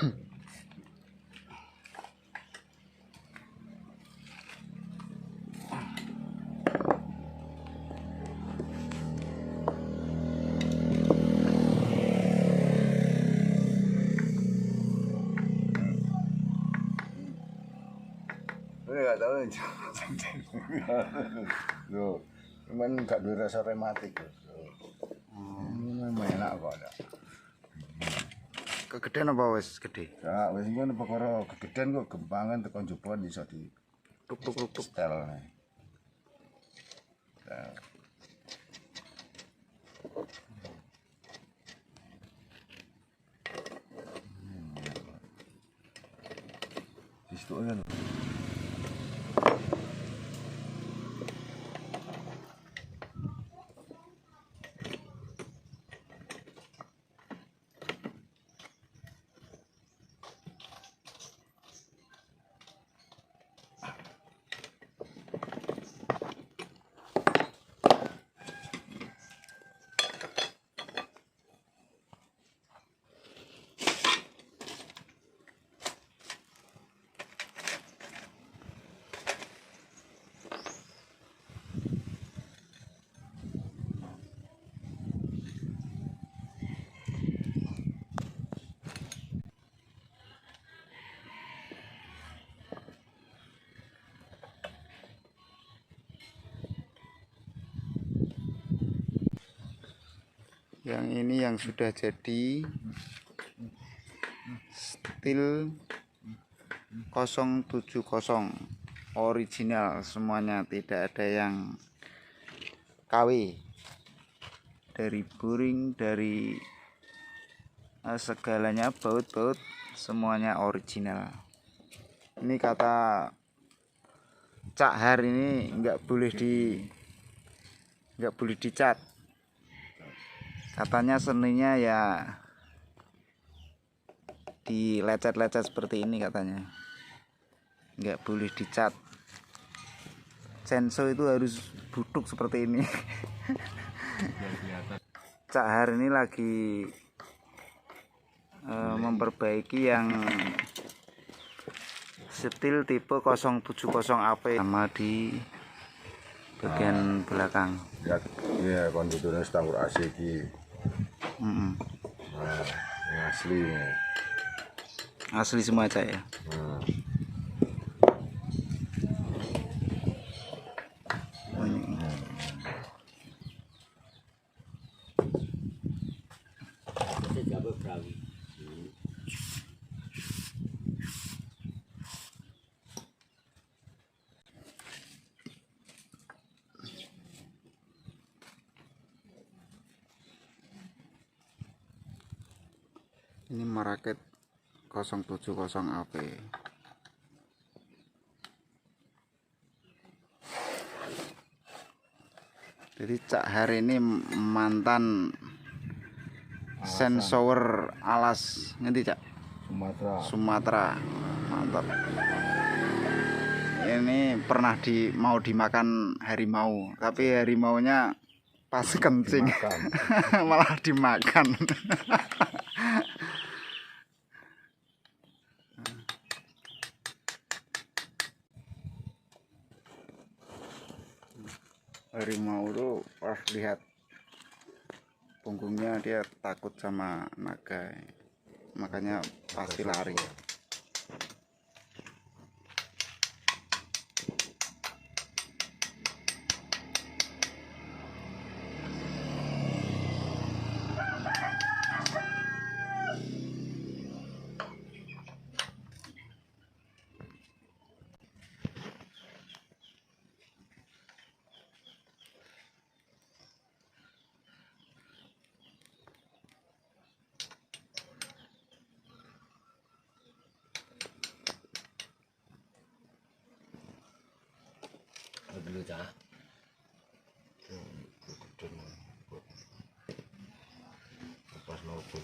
Nggak tahu loh, cuman nggak ada rasa rematik. Memang enak kok ada. Kegedean apa wis gede? Ya wis ngono perkara kegedean kok gempangan tekan jebon iso di Tuk. Sthil. Sistoknya lho. Yang ini yang sudah jadi Sthil 070 original semuanya, tidak ada yang KW, dari boring, dari segalanya, baut semuanya original. Ini kata Cak Har, ini nggak boleh dicat. Katanya seninya ya dilecet-lecet seperti ini katanya, nggak boleh dicat. Senso itu harus buduk seperti ini. Cak Har ini lagi memperbaiki yang Sthil tipe 070 AP sama di bagian belakang. Ya kondisinya setanggur AC iki. Nah, yang asli. Asli semua aja ya. Ini merakit 070 AP. Jadi Cak Har ini mantan sensor alas, ngerti Cak? Sumatera. Mantap. Ini pernah mau dimakan harimau, tapi harimaunya pas kencing malah dimakan. Harimau tuh pas lihat punggungnya dia takut sama naga, makanya pasti lari. dulu cah. Pas nopo.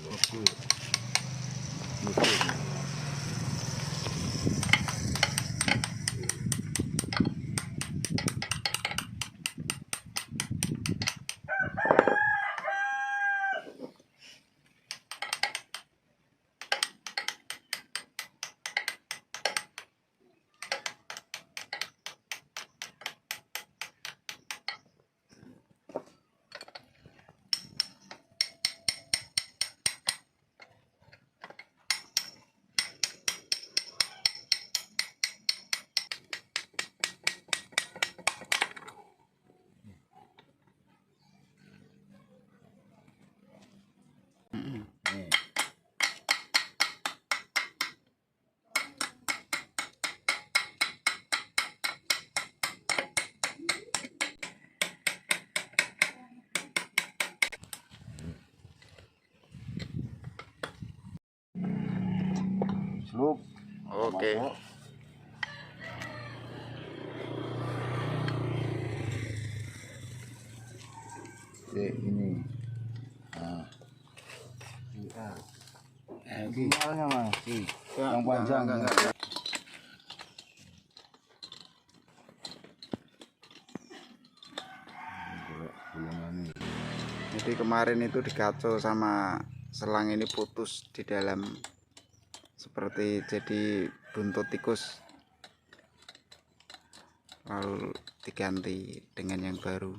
Oke. Ini. Nah. Sinyalnya Mas. Yang panjang. Enggak. Jadi kemarin itu dikacau sama selang ini putus di dalam, seperti jadi buntut tikus, lalu diganti dengan yang baru.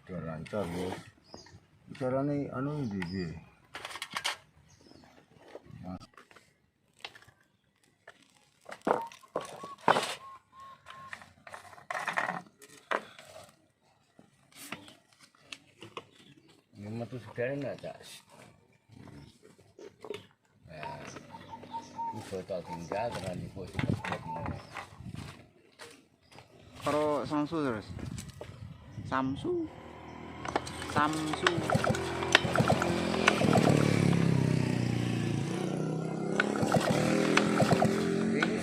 Udah lancar ya. Carane anu ndi? Ini metu sedane enggak, Cak? Nah, ini botol tinggal dengan ibu sing kebet. Karo Samsu terus. Samsu. Ini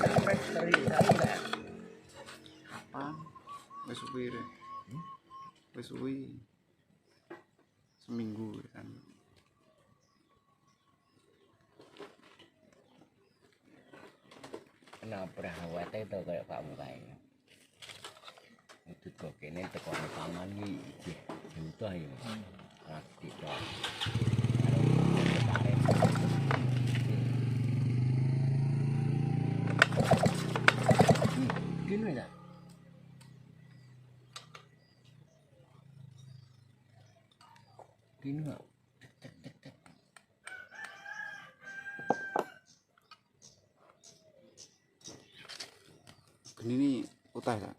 sampai steril enggak? Apa? Wis suwi re. Wis suwi. Seminggu kan. Kenapa rawatnya itu kayak kamu kayaknya? Itu kok kene teko tangan iki juta ya. Rati tok. Gini ya. Gini enggak? Gini nih utah ya.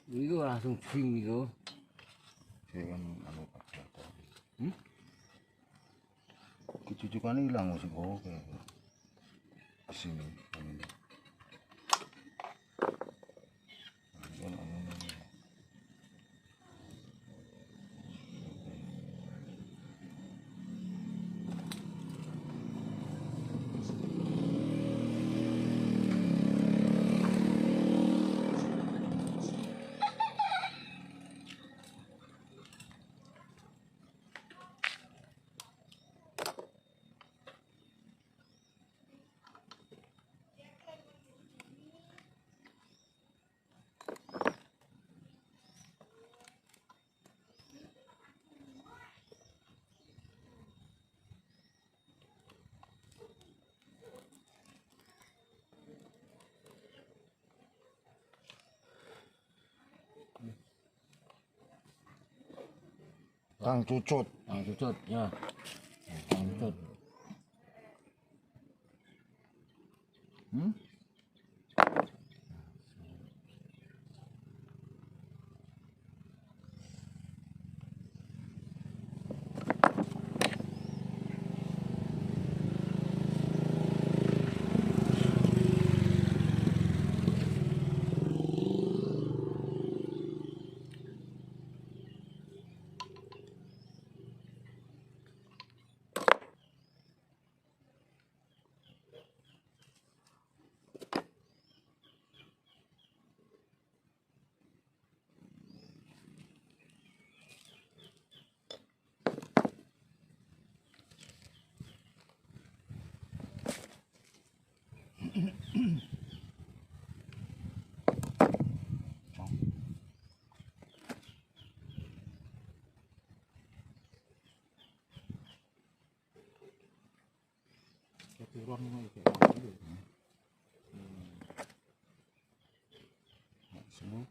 Itu langsung bing itu. Kan anu ada. Kecucukan hilang sih kok kayak di sini. Kang Cucut. Kang Cucut ya. Kang Cucut. turun iki. Sini.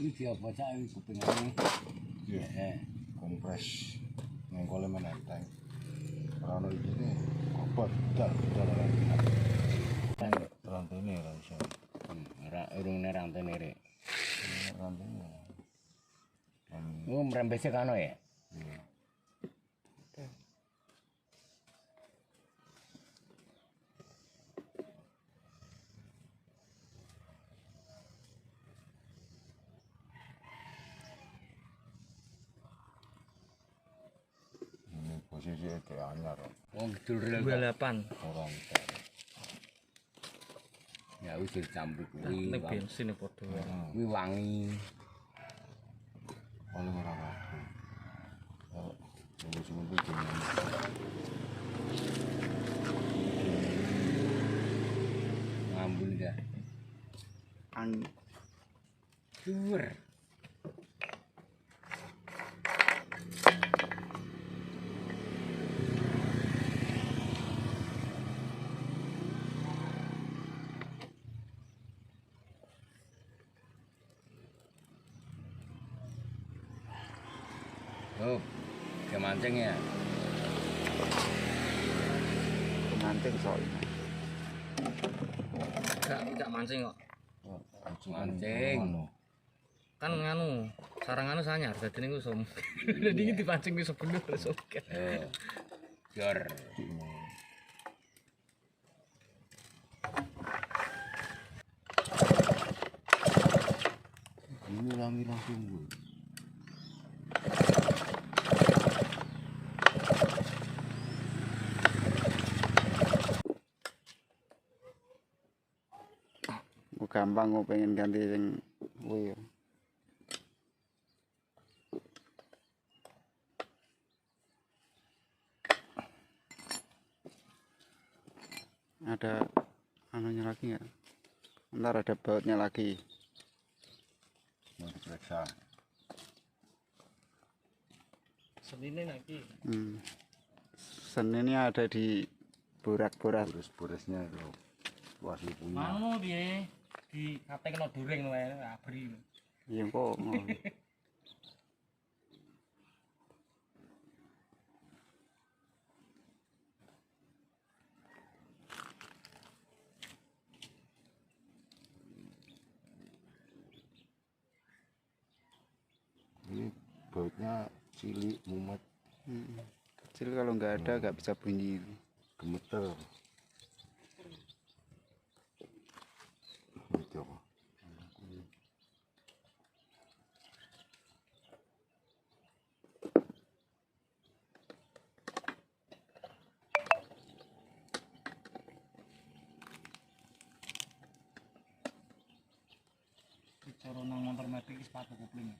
Iki apa cak iki kupingane? Iya. Kompres. Ngengkole menenteng. Ora ono iki obat dal rantene ora iso. Ora urung rantene rek. Rantene. Oh, mrembese kano ya? Iya. Ini posisi kayak anyar. Wong kidul rel. 28. Orang Ya wis dicampur kuwi. Nek bensin padha wae. Kuwi wangi. paling ora rapi. Oh, wis ngumpul jeneng. Ngambul dah. Ang Dhuwur. Oh, ke mancing ya? pengantin soalnya. Gak mancing kok. Mancing. Kan nganu, sarang anu sanyar dadi niku som. Dadi iki dipancing wis bener wis oke. Oh. Jor. Ini rami langsung gue. Aku gampang aku pengen ganti sing kuwi. Ada anunya lagi nggak? Ntar ada bautnya lagi. Mau diperiksa. Senine lagi. Seninnya ada di borak-borak. Boris-borisnya itu masih punya. Manu piye? Di katekno during wae abri. Iya kok. Ini bautnya cilik mumet Kecil kalau nggak ada nggak bisa bunyi. gemeter. Itu apa? Bicara nang motor metik sepatu kopling.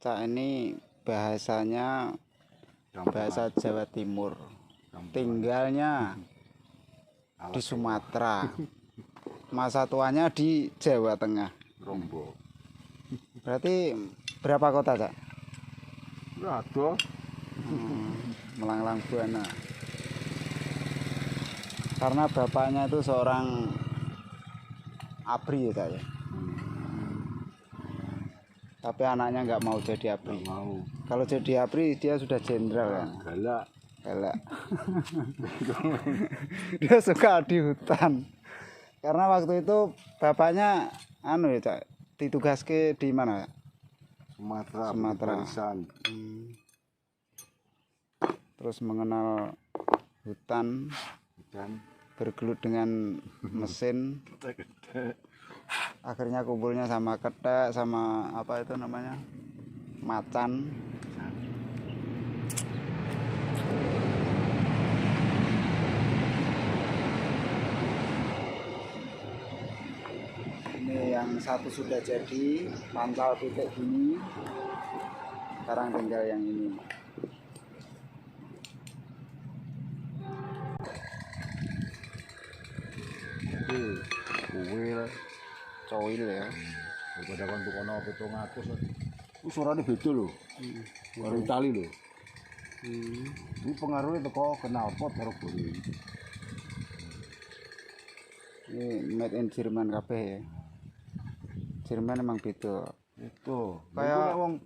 Cak ini bahasanya bahasa Jawa Timur. Tinggalnya di Sumatera. Masa tuanya di Jawa Tengah. Rombok. Berarti berapa kota, Cak? Ada. Melanglang Buana. Karena bapaknya itu seorang abri ya, Cak ya. Tapi anaknya nggak mau jadi abri. Mau. Kalau jadi abri dia sudah jenderal kan. Galak. Galak. Dia suka di hutan. Karena waktu itu bapaknya anu ya, Cak, ditugaske di mana? Sumatera. Sumatera. Barisan. Terus mengenal hutan, Dan bergelut dengan mesin. gede-gede. Akhirnya kumpulnya sama ketek, sama apa itu namanya, macan. yang satu sudah jadi pantal titik gini, sekarang tinggal yang ini. Kuwi Coil ya. daripada kan tukono 700. Suarane beda lho. Karo Itali lho. Ini pengaruhnya teko knalpot karo bori. Ini made in Jerman kabeh ya. Jerman emang beda. Itu. Kayak- Kayak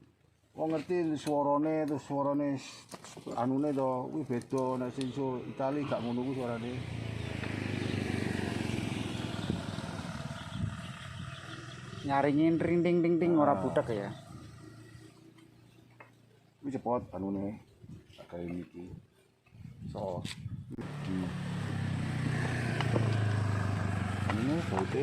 wong ngerti suarane terus suarane anune to kuwi beda nek sing Itali gak ngono kuwi suarane. Nyaringin ring ting ting ting ora budak ya. Kuwi cepot anune. Kayak iki. So. Ini baute.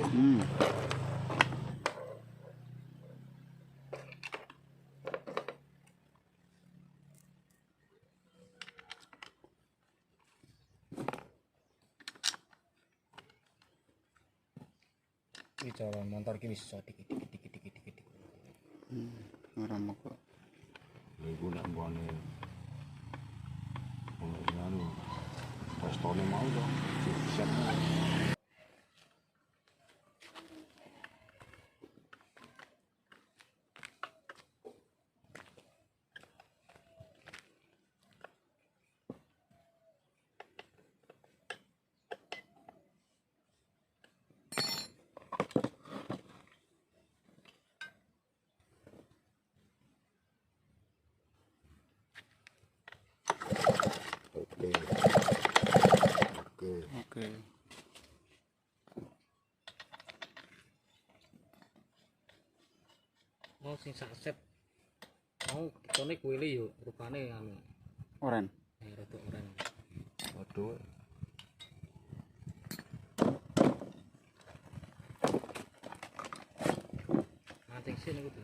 Iki cara motor ki wis iso dikit. Ora mogok. Lha iku nek ngene. Anu. Pastone mau to. Siap. Oke. Mau sing saset. Mau kitone kuwi yo rupane anu. Oren. Rada oren. Waduh. Mancing sini niku.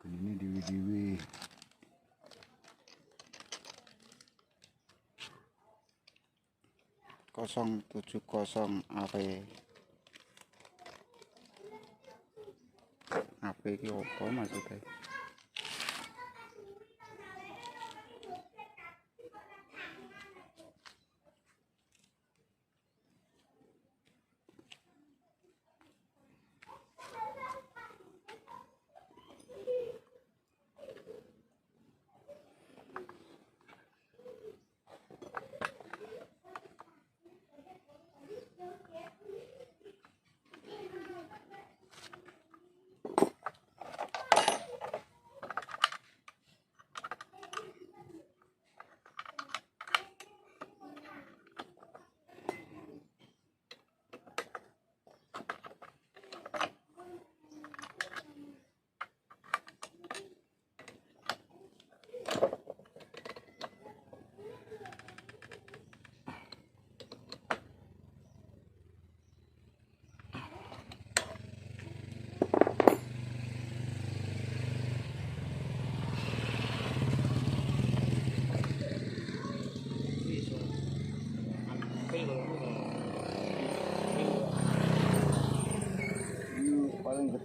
Genine dewi-dewi. 070 AP. AP iki opo maksudnya?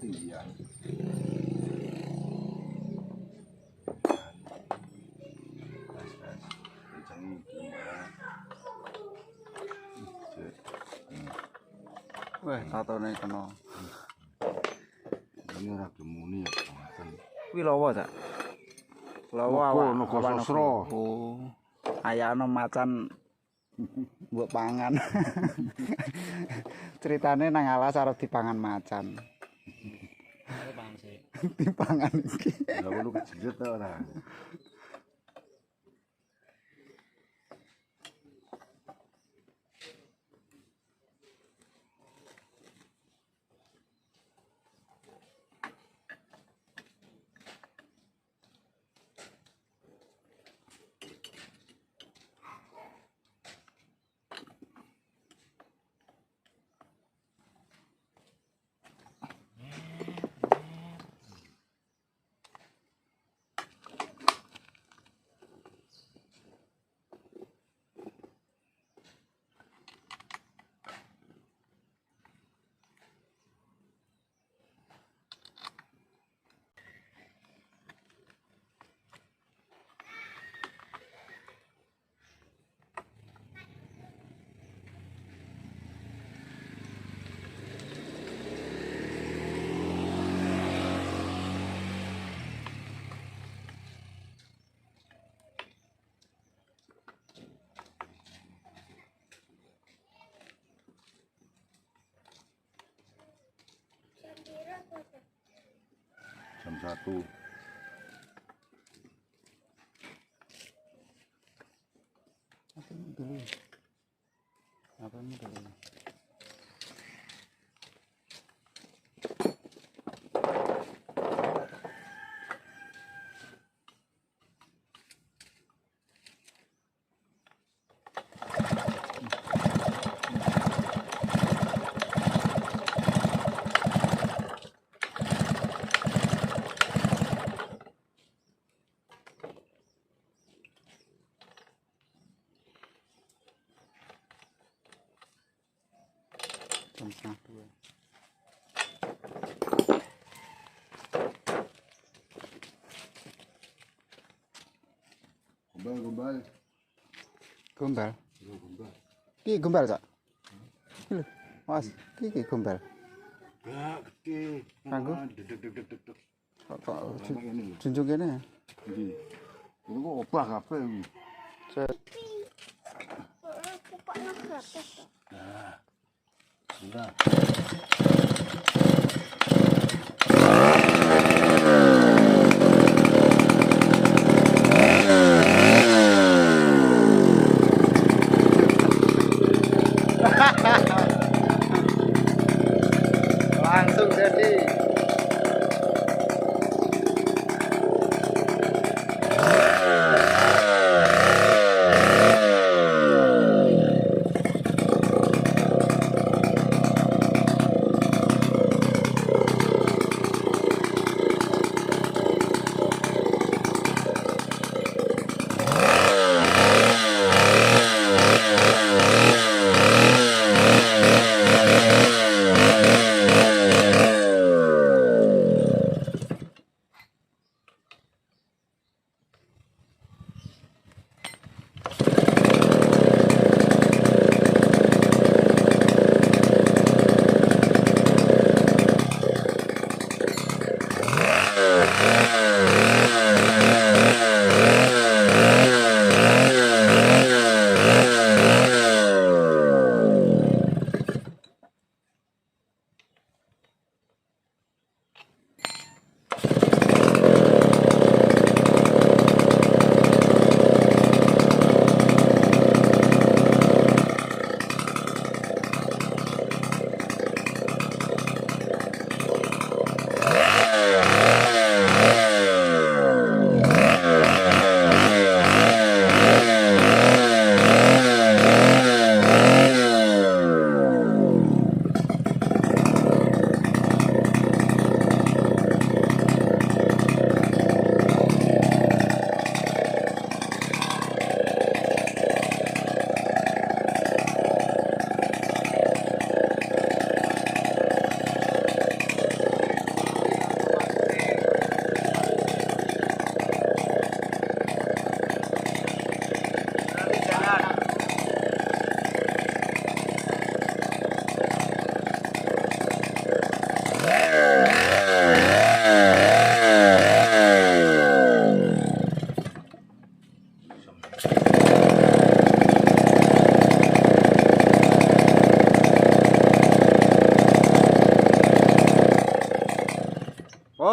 ketinggian. Kencengi gimana? Wah, tatone kena. Ini ora gemuni ya, Bang. Kuwi lawa ta? Lawa Nogo sosro. Oh. Ayana macan mbok pangan. Ceritane nang alas arep dipangan macan. Ayo pangan sih. Dipangan iki. Lah lu kejejet ta ora? Jam 1. Apa ini dulu? Apa ini dulu? Jam 1:30. Gombal. Gombal. Yo gombal. Ki gombal, Cak. Iki lho. Mas, iki gombal. Ya gede. Kanggo? Dedek. Kok Ini lho. junjung kene. Iki. Ini kok obah kabeh iki. Set. Sudah. Langsung jadi.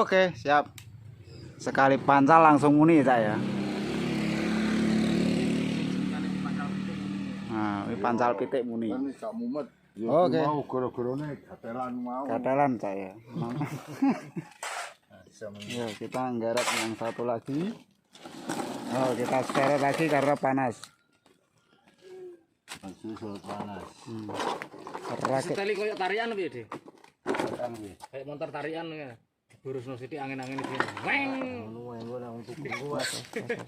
Oke, siap. Sekali pancal langsung muni Cak ya. Nah, ini pancal pitik muni. Kan gak mumet. Ya Oke. mau gara-garane gatelan mau. Katelan Cak ya. Ya, kita nggarap yang satu lagi. Oh, kita seret lagi karena panas. Susu panas. Rakit. Sthil koyo tarian piye, Dik? Kayak motor tarian ya. Burusno sithik angin-angin iki. Weng. Anu wae nang tuku kuat.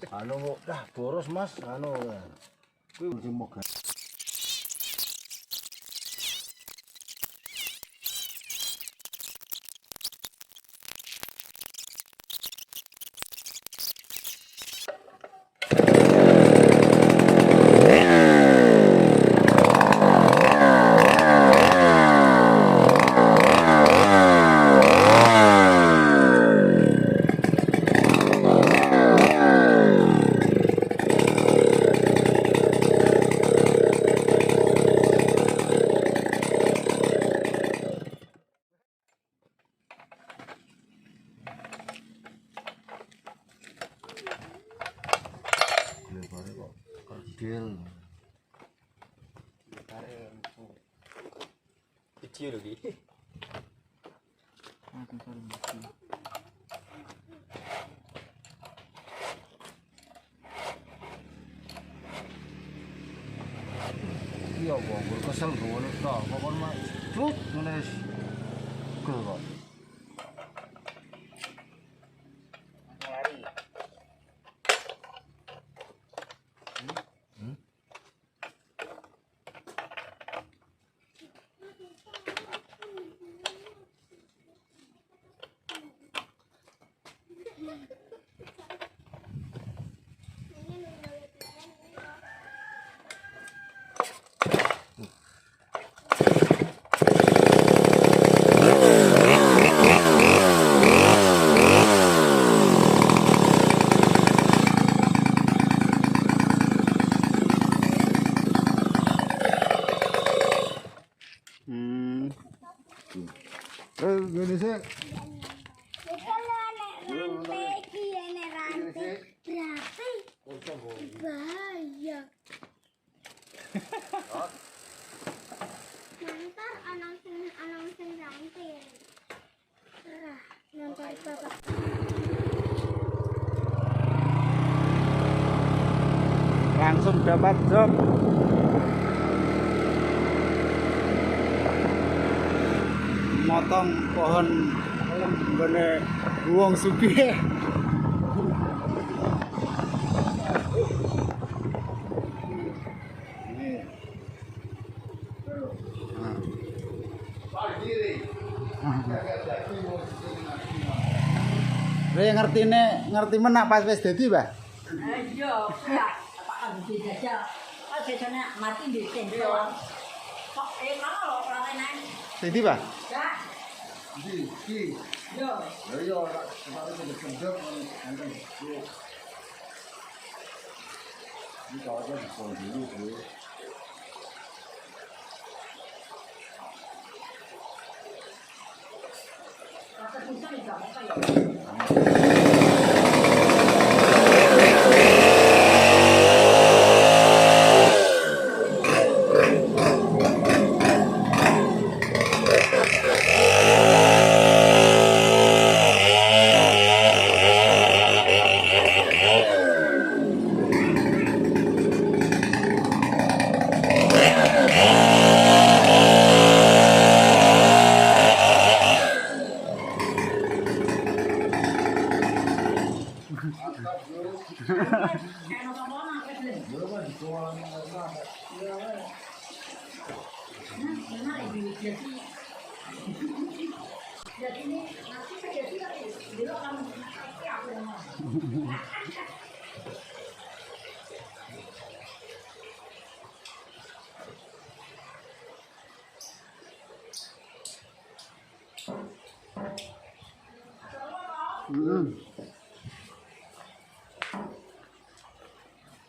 Anu dah boros Mas, anu. Kuwi mesti moga. Lebare kok kerdil. Video lho iki. Iya wong kesel ngono to. Pokon mah cut ngene wis. Gel kok. Gini sih. Langsung dapat job. Motong pohon gone wong sugih. Ngerti menak pas wis dadi, Mbah? Iya, ya, apa kan dijajal. Oh, jajane mati di sendok. Kok mana lho ora enak. Dadi, Mbah? Ya. Iki. Yo. Ya iya ora kemarin sing gendek enten. Ini kawatnya dipon dulu, Bro. Rasa susah nih gak apa ya.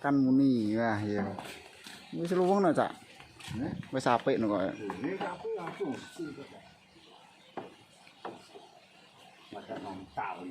Kan muni wah ya. Wis luwung no, Cak. Wis apik no kok. Ini aku mesti kok. ada 6 tahun.